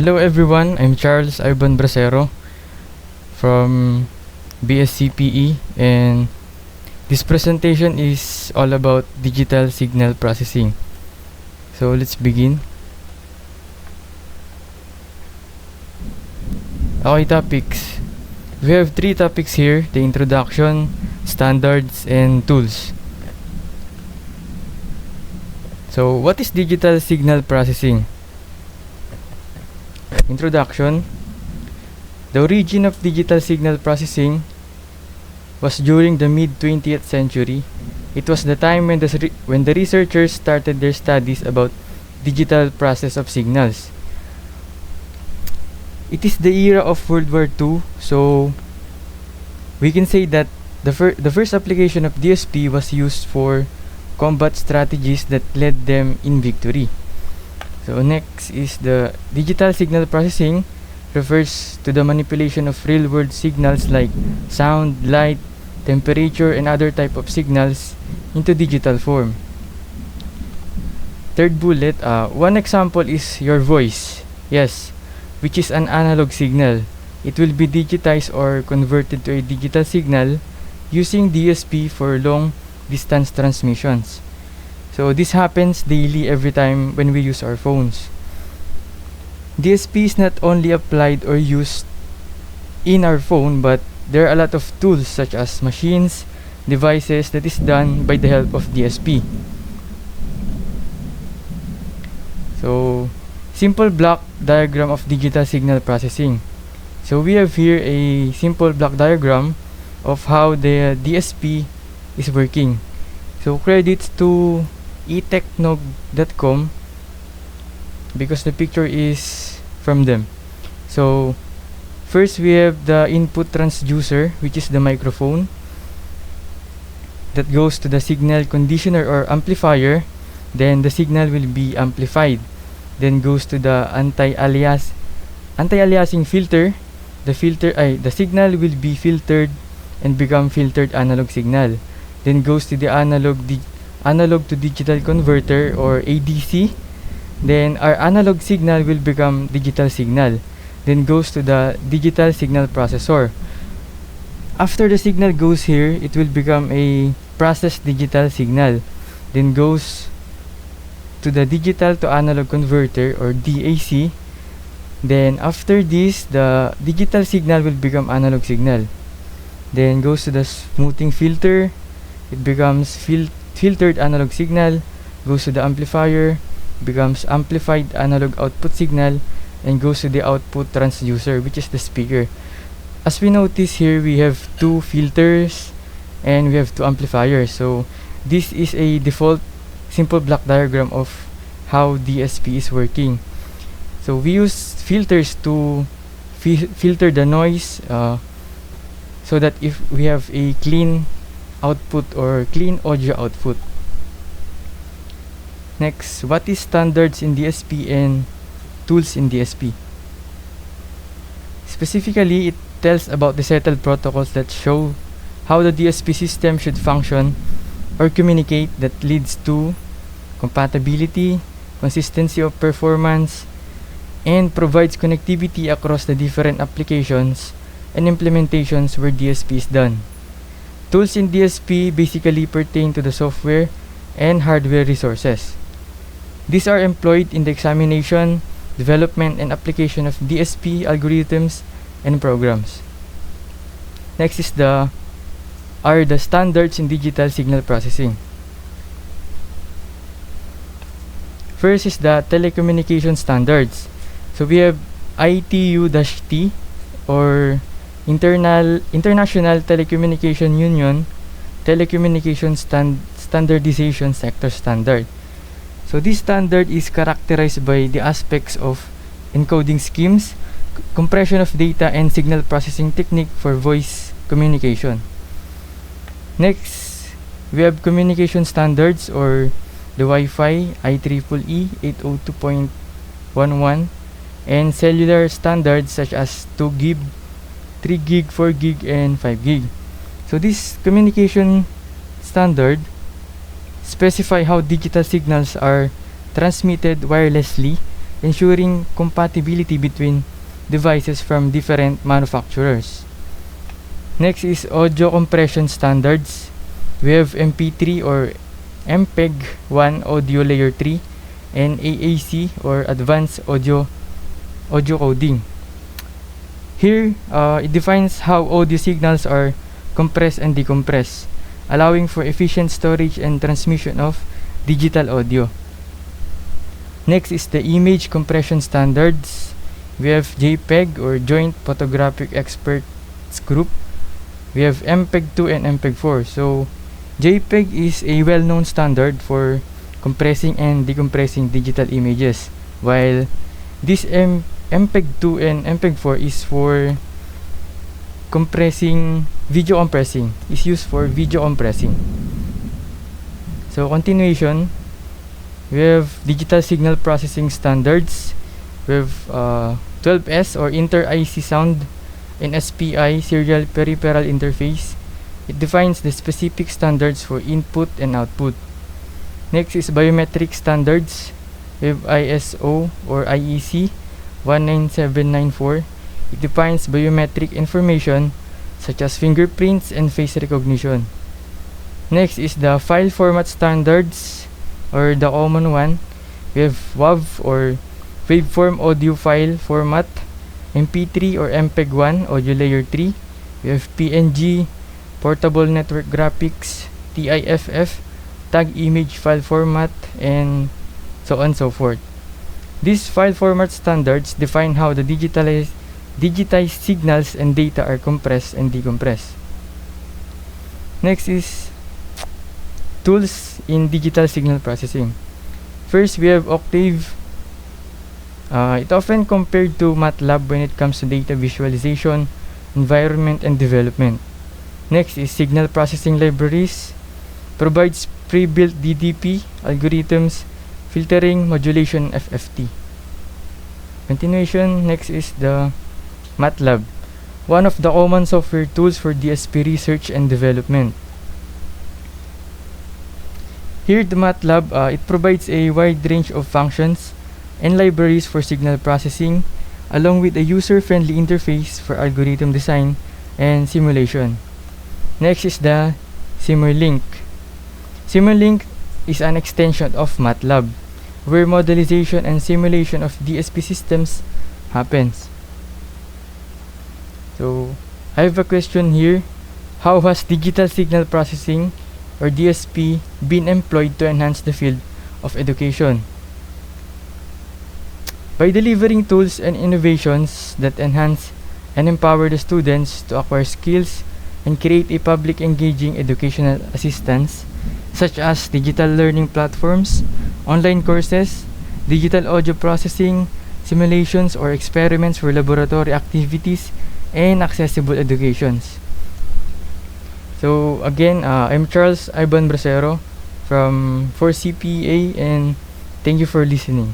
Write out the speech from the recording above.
Hello everyone, I'm Charles Ivan Bracero from BSCPE, and this presentation is all about digital signal processing. So let's begin. Okay, topics. We have three topics here: the introduction, standards, and tools. So what is digital signal processing? Introduction. The origin of digital signal processing was during the mid-20th century. It was the time when the researchers started their studies about digital process of signals. It is the era of World War II, so we can say that the first application of DSP was used for combat strategies that led them in victory. So next is the digital signal processing, refers to the manipulation of real-world signals like sound, light, temperature, and other type of signals into digital form. Third bullet, one example is your voice. Yes, which is an analog signal. It will be digitized or converted to a digital signal using DSP for long distance transmissions. So this happens daily every time when we use our phones. DSP is not only applied or used in our phone, but there are a lot of tools such as machines, devices that is done by the help of DSP. So simple block diagram of digital signal processing. So we have here a simple block diagram of how the DSP is working. So credits to etechnog.com because the picture is from them. So first we have the input transducer, which is the microphone that goes to the signal conditioner or amplifier. Then the signal will be amplified, then goes to the anti-aliasing filter. The signal will be filtered and become filtered analog signal, then goes to the analog to digital converter or ADC. Then our analog signal will become digital signal, then goes to the digital signal processor. After the signal goes here, it will become a processed digital signal, then goes to the digital to analog converter or DAC. Then after this, the digital signal will become analog signal, then goes to the smoothing filter. It becomes filtered analog signal, goes to the amplifier, becomes amplified analog output signal, and goes to the output transducer, which is the speaker. As we notice here, we have two filters and we have two amplifiers. So this is a default simple block diagram of how DSP is working. So we use filters to filter the noise, so that if we have a clean output or clean audio output. Next, what is standards in DSP and tools in DSP? Specifically, it tells about the settled protocols that show how the DSP system should function or communicate, that leads to compatibility, consistency of performance, and provides connectivity across the different applications and implementations where DSP is done. Tools in DSP basically pertain to the software and hardware resources. These are employed in the examination, development, and application of DSP algorithms and programs. Next is the standards in digital signal processing. First is the telecommunication standards. So we have ITU-T or International Telecommunication Union Telecommunication Standardization Sector Standard. So this standard is characterized by the aspects of encoding schemes, compression of data, and signal processing technique for voice communication. Next, we have communication standards or the Wi-Fi IEEE 802.11 and cellular standards such as 2 GB, 3 GB, 4 GB, and 5 GB. So this communication standard specify how digital signals are transmitted wirelessly ensuring compatibility between devices from different manufacturers. Next is audio compression standards. We have MP3 or MPEG-1 audio layer 3 and AAC or advanced audio coding. Here, it defines how audio signals are compressed and decompressed, allowing for efficient storage and transmission of digital audio. Next is the image compression standards. We have JPEG or Joint Photographic Experts Group. We have MPEG-2 and MPEG-4. So, JPEG is a well-known standard for compressing and decompressing digital images, while this MPEG-2 and MPEG-4 is for video compressing, is used for video compressing. So, continuation, we have digital signal processing standards. We have 12S or Inter-IC Sound and SPI serial peripheral interface. It defines the specific standards for input and output. Next is biometric standards. We have ISO or IEC 19794. It defines biometric information such as fingerprints and face recognition. Next is the file format standards, or the common one. We have WAV or waveform audio file format, MP3 or MPEG-1 audio layer 3. We have PNG, portable network graphics, TIFF, tag image file format, and so on and so forth. These file format standards define how the digitized signals and data are compressed and decompressed. Next is tools in digital signal processing. First, we have Octave. It often compared to MATLAB when it comes to data visualization, environment, and development. Next is signal processing libraries. Provides pre-built DDP algorithms, filtering, modulation, FFT. Continuation, next is the MATLAB, one of the common software tools for DSP research and development. Here, the MATLAB, it provides a wide range of functions and libraries for signal processing, along with a user-friendly interface for algorithm design and simulation. Next is the Simulink. Simulink is an extension of MATLAB, where modelization and simulation of DSP systems happens. So, I have a question here. How has digital signal processing or DSP been employed to enhance the field of education? By delivering tools and innovations that enhance and empower the students to acquire skills and create a public engaging educational assistance, such as digital learning platforms, online courses, digital audio processing, simulations or experiments for laboratory activities, and accessible educations. So again, I'm Charles Ivan Bracero from 4CPA, and thank you for listening.